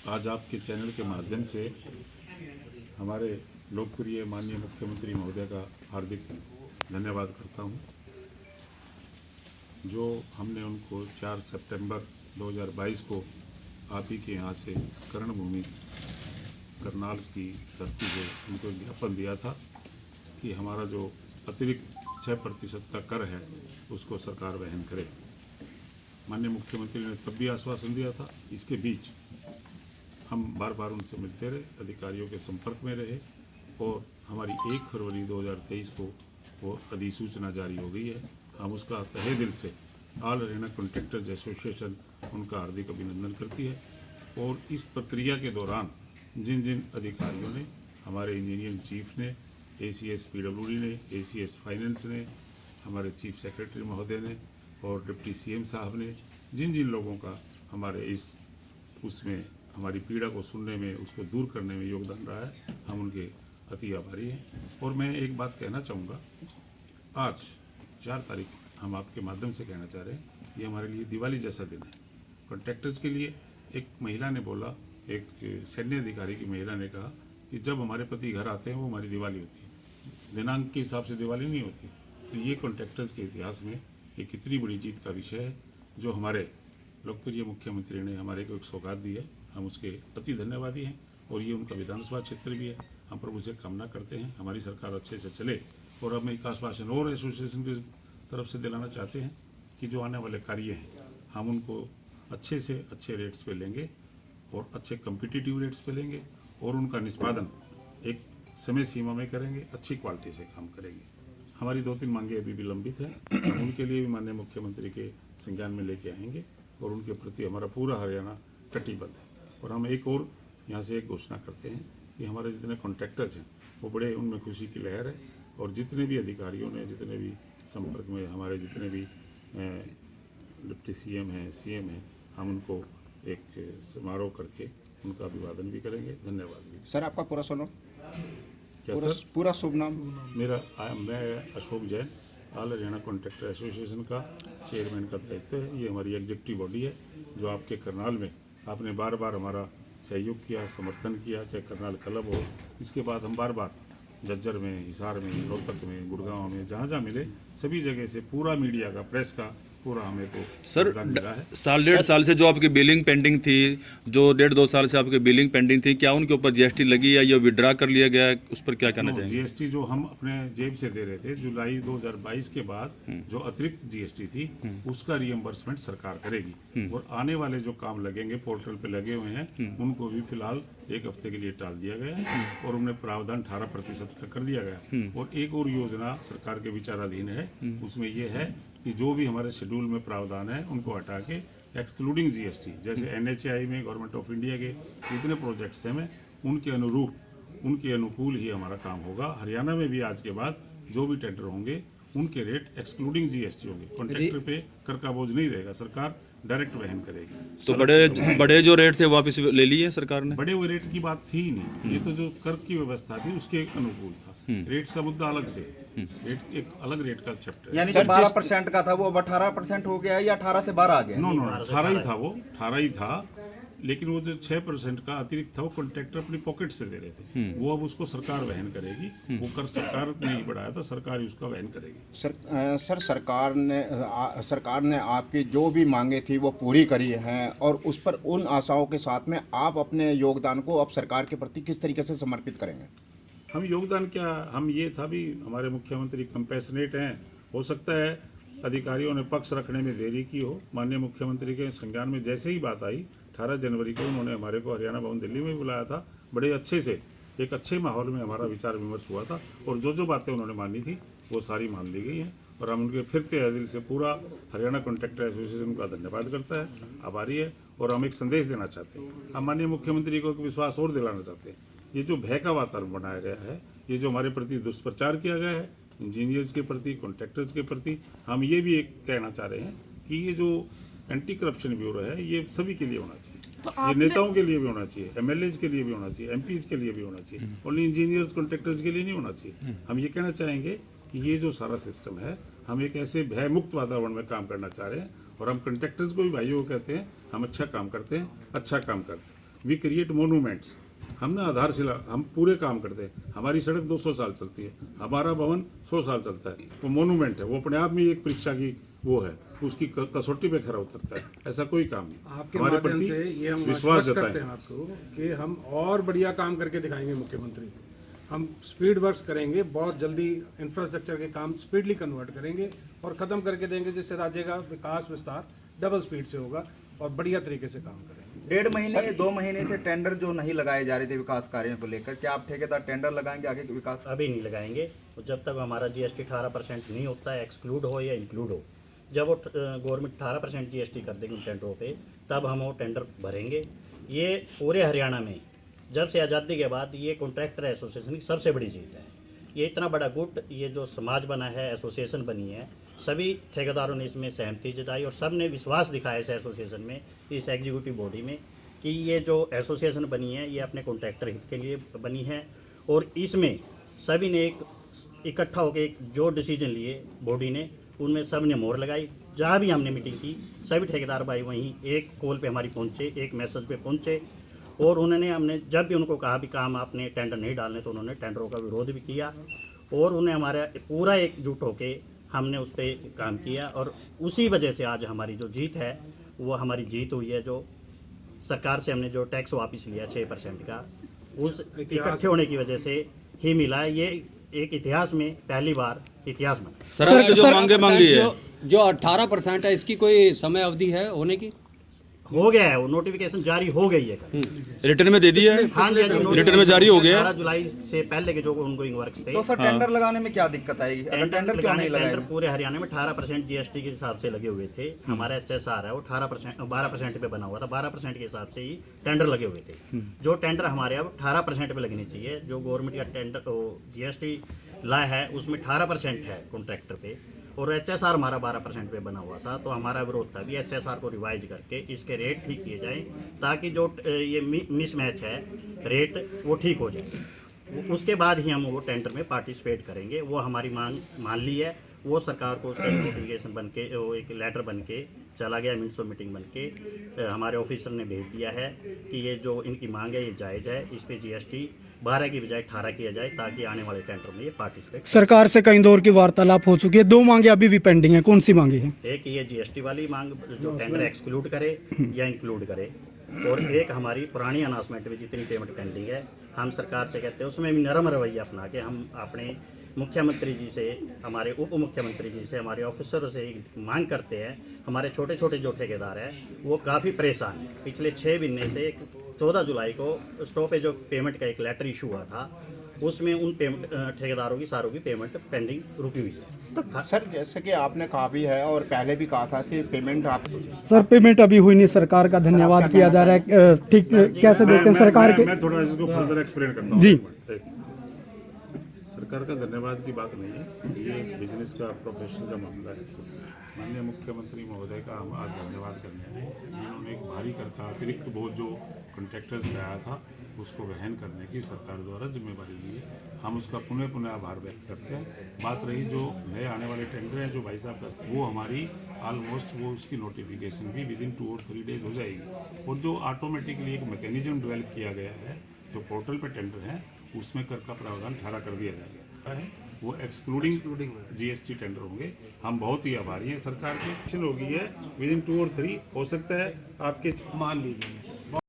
आज आपके चैनल के माध्यम से हमारे लोकप्रिय माननीय मुख्यमंत्री महोदय का हार्दिक धन्यवाद करता हूं, जो हमने उनको 4 सितंबर 2022 को आप ही के यहाँ से कर्णभूमि करनाल की धरती से उनको ज्ञापन दिया था कि हमारा जो अतिरिक्त 6% का कर है उसको सरकार वहन करे। माननीय मुख्यमंत्री ने तब भी आश्वासन दिया था। इसके बीच हम बार बार उनसे मिलते रहे, अधिकारियों के संपर्क में रहे और हमारी 1 फरवरी 2023 को वो अधिसूचना जारी हो गई है। हम उसका तहे दिल से ऑल हरियाणा कॉन्ट्रैक्टर्स एसोसिएशन उनका हार्दिक अभिनंदन करती है। और इस प्रक्रिया के दौरान जिन जिन अधिकारियों ने, हमारे इंजीनियरिंग चीफ ने, ACS PWD ने, ACS फाइनेंस ने, हमारे चीफ सेक्रेटरी महोदय ने और डिप्टी CM साहब ने, जिन जिन लोगों का हमारे उसमें हमारी पीड़ा को सुनने में, उसको दूर करने में योगदान रहा है, हम उनके अति आभारी हैं। और मैं एक बात कहना चाहूँगा, आज 4 तारीख हम आपके माध्यम से कहना चाह रहे हैं, ये हमारे लिए दिवाली जैसा दिन है। कॉन्ट्रैक्टर्स के लिए एक महिला ने बोला, एक सैन्य अधिकारी की महिला ने कहा कि जब हमारे पति घर आते हैं वो हमारी दिवाली होती है, दिनांक के हिसाब से दिवाली नहीं होती। तो ये कॉन्ट्रैक्टर्स के इतिहास में एक कितनी बड़ी जीत का विषय है, जो हमारे लोकप्रिय मुख्यमंत्री ने हमारे को एक सौगात दी है। हम उसके अति धन्यवादी हैं और ये उनका विधानसभा क्षेत्र भी है। हम प्रभु से कामना करते हैं हमारी सरकार अच्छे से चले। और हम एक आश्वासन और एसोसिएशन की तरफ से दिलाना चाहते हैं कि जो आने वाले कार्य हैं हम उनको अच्छे से अच्छे रेट्स पे लेंगे और अच्छे कम्पिटिटिव रेट्स पे लेंगे और उनका निष्पादन एक समय सीमा में करेंगे, अच्छी क्वालिटी से काम करेंगे। हमारी 2-3 मांगे अभी भी लंबित हैं, उनके लिए भी माननीय मुख्यमंत्री के संज्ञान में लेके आएंगे और उनके प्रति हमारा पूरा हरियाणा कटिबद्ध है। और हम एक और यहाँ से एक घोषणा करते हैं कि हमारे जितने कॉन्ट्रैक्टर्स हैं वो बड़े, उनमें खुशी की लहर है। और जितने भी अधिकारियों ने, जितने भी संपर्क में हमारे जितने भी डिप्टी CM हैं, CM हैं, हम उनको एक समारोह करके उनका अभिवादन भी करेंगे। धन्यवाद। सर, आपका पूरा सुनो क्या पूरा, सर? पूरा शुभ नाम? मैं Ashok Jain, all Haryana contractor association का चेयरमैन का दायित्व है। ये हमारी एग्जीक्यूटिव बॉडी है जो आपके करनाल में आपने बार बार हमारा सहयोग किया, समर्थन किया, चाहे करनाल क्लब हो। इसके बाद हम बार बार झज्जर में, हिसार में, रोहतक में, गुड़गांव में, जहाँ जहाँ मिले सभी जगह से पूरा मीडिया का, प्रेस का पूरा हमें को सर मिला है। 1.5 साल से जो आपकी बिलिंग पेंडिंग थी, जो 1.5-2 साल से आपकी बिलिंग पेंडिंग थी, क्या उनके ऊपर GST लगी या ये विड्रा कर लिया गया है? उस पर क्या कहना चाहेंगे? GST जो हम अपने जेब से दे रहे थे जुलाई 2022 के बाद, जो अतिरिक्त GST थी उसका रिएम्बर्समेंट सरकार करेगी। और आने वाले जो काम लगेंगे, पोर्टल पे लगे हुए हैं, उनको भी फिलहाल 1 हफ्ते के लिए टाल दिया गया है और उन्हें प्रावधान 18% का कर दिया गया। और एक और योजना सरकार के विचाराधीन है, उसमें ये है कि जो भी हमारे शेड्यूल में प्रावधान है उनको हटा के एक्सक्लूडिंग GST, जैसे NHAI में गवर्नमेंट ऑफ इंडिया के जितने प्रोजेक्ट्स हैं, उनके अनुरूप, उनके अनुकूल ही हमारा काम होगा। हरियाणा में भी आज के बाद जो भी टेंडर होंगे उनके रेट एक्सक्लूडिंग GST होंगे। कॉन्ट्रैक्टर पे कर का बोझ नहीं रहेगा, सरकार डायरेक्ट वहन करेगी। तो बड़े जो रेट थे वापस ले लिए सरकार ने? बड़े हुए रेट की बात थी ही नहीं, ये तो जो कर की व्यवस्था थी उसके अनुकूल था। रेट्स का मुद्दा अलग से, रेट एक अलग रेट का चैप्टर है। यानी जो 12% का था वो अब 18% हो गया या 18 से 12 आ गया? नो 18 ही था, वो 18 ही था। लेकिन वो जो 6% का अतिरिक्त था वो कॉन्ट्रैक्टर अपनी पॉकेट से दे रहे थे, वो अब उसको सरकार वहन करेगी। वो कर सरकार ने ही बढ़ाया था, सरकार ही उसका वहन करेगी। सर, सरकार ने आपकी जो भी मांगे थी वो पूरी करी है और उस पर उन आशाओं के साथ में आप अपने योगदान को अब सरकार के प्रति किस तरीके से समर्पित करेंगे? हम योगदान क्या, हम ये था भी हमारे मुख्यमंत्री कंपैशनेट हैं। हो सकता है अधिकारियों ने पक्ष रखने में देरी की हो। माननीय मुख्यमंत्री के संज्ञान में जैसे ही बात आई, 18 जनवरी को उन्होंने हमारे को हरियाणा भवन दिल्ली में बुलाया था। बड़े अच्छे से, एक अच्छे माहौल में हमारा विचार विमर्श हुआ था और जो बातें उन्होंने मानी थी वो सारी मान ली गई हैं। और हम उनके फिर से दिल से पूरा हरियाणा कॉन्ट्रैक्टर एसोसिएशन का धन्यवाद करता है, आभारी है। और हम एक संदेश देना चाहते हैं, हम माननीय मुख्यमंत्री को विश्वास और दिलाना चाहते हैं। ये जो भय का वातावरण बनाया गया है, ये जो हमारे प्रति दुष्प्रचार किया गया है इंजीनियर्स के प्रति, कॉन्ट्रैक्टर्स के प्रति, हम ये भी एक कहना चाह रहे हैं कि ये जो एंटी करप्शन ब्यूरो है ये सभी के लिए होना चाहिए। ये नेताओं के लिए भी होना चाहिए, MLAs के लिए भी होना चाहिए, MPs के लिए भी होना चाहिए, ओनली इंजीनियर्स कॉन्ट्रैक्टर्स के लिए नहीं होना चाहिए। हम ये कहना चाहेंगे कि ये जो सारा सिस्टम है, हम एक ऐसे भय मुक्त वातावरण में काम करना चाह रहे हैं। और हम कॉन्ट्रैक्टर्स को भी भाइयों को कहते हैं, हम अच्छा काम करते हैं, अच्छा काम करते हैं। We create monuments. हमने आधारशिला, हम पूरे काम करते हैं। हमारी सड़क 200 साल चलती है, हमारा भवन 100 साल चलता है। वो मोनूमेंट है, वो अपने आप में एक परीक्षा की वो है, उसकी कसौटी पे खरा उतरता है। ऐसा कोई काम नहीं। आपके हमारे माध्यम प्रति से ये हम विश्वास आश्वस्त करते जताएं। हैं आपको कि हम और बढ़िया काम करके दिखाएंगे मुख्यमंत्री। हम स्पीड वर्क्स करेंगे, बहुत जल्दी इंफ्रास्ट्रक्चर के काम स्पीडली कन्वर्ट करेंगे और ख़त्म करके देंगे, जिससे राज्य का विकास विस्तार डबल स्पीड से होगा और बढ़िया तरीके से काम करेंगे। 1.5 महीने 2 महीने से टेंडर जो नहीं लगाए जा रहे थे विकास कार्यों को लेकर, क्या आप ठेकेदार टेंडर लगाएंगे आगे के विकास? अभी नहीं लगाएंगे। और जब तक हमारा जीएसटी 18% नहीं होता है, एक्सक्लूड हो या इंक्लूड हो, जब वो गवर्नमेंट 18% जीएसटी कर देगी उन टेंडरों पे, तब हम वो टेंडर भरेंगे। ये पूरे हरियाणा में जब से आज़ादी के बाद ये कॉन्ट्रैक्टर एसोसिएशन की सबसे बड़ी जीत है। ये इतना बड़ा गुट, ये जो समाज बना है, एसोसिएशन बनी है, सभी ठेकेदारों ने इसमें सहमति जताई और सब ने विश्वास दिखाया इस एसोसिएशन में, इस एग्जीक्यूटिव बॉडी में, कि ये जो एसोसिएशन बनी है ये अपने कॉन्ट्रैक्टर हित के लिए बनी है। और इसमें सभी ने एक इकट्ठा होकर जो डिसीजन लिए बॉडी ने, उनमें सब ने मोहर लगाई। जहाँ भी हमने मीटिंग की, सभी ठेकेदार भाई वहीं एक कॉल पे हमारी पहुँचे, एक मैसेज पे पहुँचे और उन्होंने, हमने जब भी उनको कहा भी काम आपने टेंडर नहीं डालने, तो उन्होंने टेंडरों का विरोध भी किया और उन्हें हमारा पूरा एकजुट होके हमने उस पर काम किया। और उसी वजह से आज हमारी जो जीत है वो हमारी जीत हुई है। जो सरकार से हमने जो टैक्स वापस लिया 6% का, उस इकट्ठे होने की वजह से ही मिला है। ये एक इतिहास में पहली बार इतिहास बना। सर आपने जो मांगे मांगी है, जो 18% है, इसकी कोई समय अवधि है होने की? हो गया है, वो नोटिफिकेशन जारी हो गई है कल। रिटर्न में दे दिया है, हाँ जी, रिटर्न में जारी हो गया। 18 जुलाई से पहले के जो उनगोइंग वर्क्स थे, तो सर टेंडर लगाने में क्या दिक्कत आएगी? अगर टेंडर क्यों नहीं लगाए? टेंडर पूरे हरियाणा में 18% जीएसटी के हिसाब से लगे हुए थे। हमारा एचएसआर है वो 12% पे बना हुआ था, 12% के हिसाब से ही टेंडर लगे हुए थे। जो टेंडर हमारे अब 18% पे लगने चाहिए। जो गवर्नमेंट का टेंडर जीएसटी ला है उसमें 18% है कॉन्ट्रैक्टर पे और एचएसआर हमारा 12% पे बना हुआ था। तो हमारा विरोध था भी एचएसआर को रिवाइज करके इसके रेट ठीक किए जाएं, ताकि जो ये मिसमैच है रेट वो ठीक हो जाए। उसके बाद ही हम वो टेंडर में पार्टिसिपेट करेंगे। वो हमारी मांग मान ली है। वो सरकार को उसका नोटिफिकेशन बन के, वो एक लेटर बन के चला गया, मिनट्स ऑफ मीटिंग बन के हमारे ऑफिसर ने भेज दिया है कि ये जो इनकी मांग है ये जायज़ है, इस पर जीएसटी 12 की बजाय 18 किया जाए, ताकि आने वाले टेंडर में ये पार्टिसिपेट। सरकार से कई दौर की वार्तालाप हो चुकी है, 2 मांगे अभी भी पेंडिंग है, कौन सी मांगी है? एक ये जीएसटी वाली मांग जो टेंडर एक्सक्लूड करे या इंक्लूड करे, और एक हमारी पुरानी अनाउंसमेंट में जितनी पेमेंट पेंडिंग है, हम सरकार से कहते हैं उसमें भी नरम रवैया अपना के हम अपने मुख्यमंत्री जी से, हमारे उप मुख्यमंत्री जी से, हमारे ऑफिसरों से मांग करते हैं। हमारे छोटे छोटे जो ठेकेदार हैं वो काफ़ी परेशान हैं। पिछले 6 महीने से 14 जुलाई को स्टॉपेज ऑफ पेमेंट का एक लेटर इशू हुआ था, उसमें उन पेमेंट ठेकेदारों की सारों की पेमेंट पेंडिंग रुकी हुई है। तो सर जैसे कि आपने कहा भी है और पहले भी कहा था कि पेमेंट आप सर पेमेंट अभी हुई नहीं, सरकार का धन्यवाद किया जा रहा है, ठीक कैसे देखते हैं सरकार के? मैं थोड़ा इसको फर्दर एक्सप्लेन करता हूँ। जी। सरकार का धन्यवाद की बात नहीं है, ये बिजनेस का, प्रोफेशन का मामला है। माननीय मुख्यमंत्री महोदय का हम आज धन्यवाद करने आए, जिन्होंने एक भारी करता अतिरिक्त बोझ जो कॉन्ट्रैक्टर्स पे आया था उसको वहन करने की सरकार द्वारा जिम्मेवारी ली है। हम उसका पुनः आभार व्यक्त करते हैं। बात रही जो नए आने वाले टेंडर हैं जो भाई साहब का, वो हमारी ऑलमोस्ट वो उसकी नोटिफिकेशन भी विदिन 2 और 3 डेज हो जाएगी। और जो ऑटोमेटिकली एक मैकेनिज्म डेवलप किया गया है, जो पोर्टल पे टेंडर है उसमें कर का प्रावधान 18 कर दिया जाएगा है, वो एक्सक्लूडिंग जीएसटी टेंडर होंगे। हम बहुत ही आभारी हैं सरकार की। होगी है विदिन 2 और 3 हो सकता है आपके मान लीजिए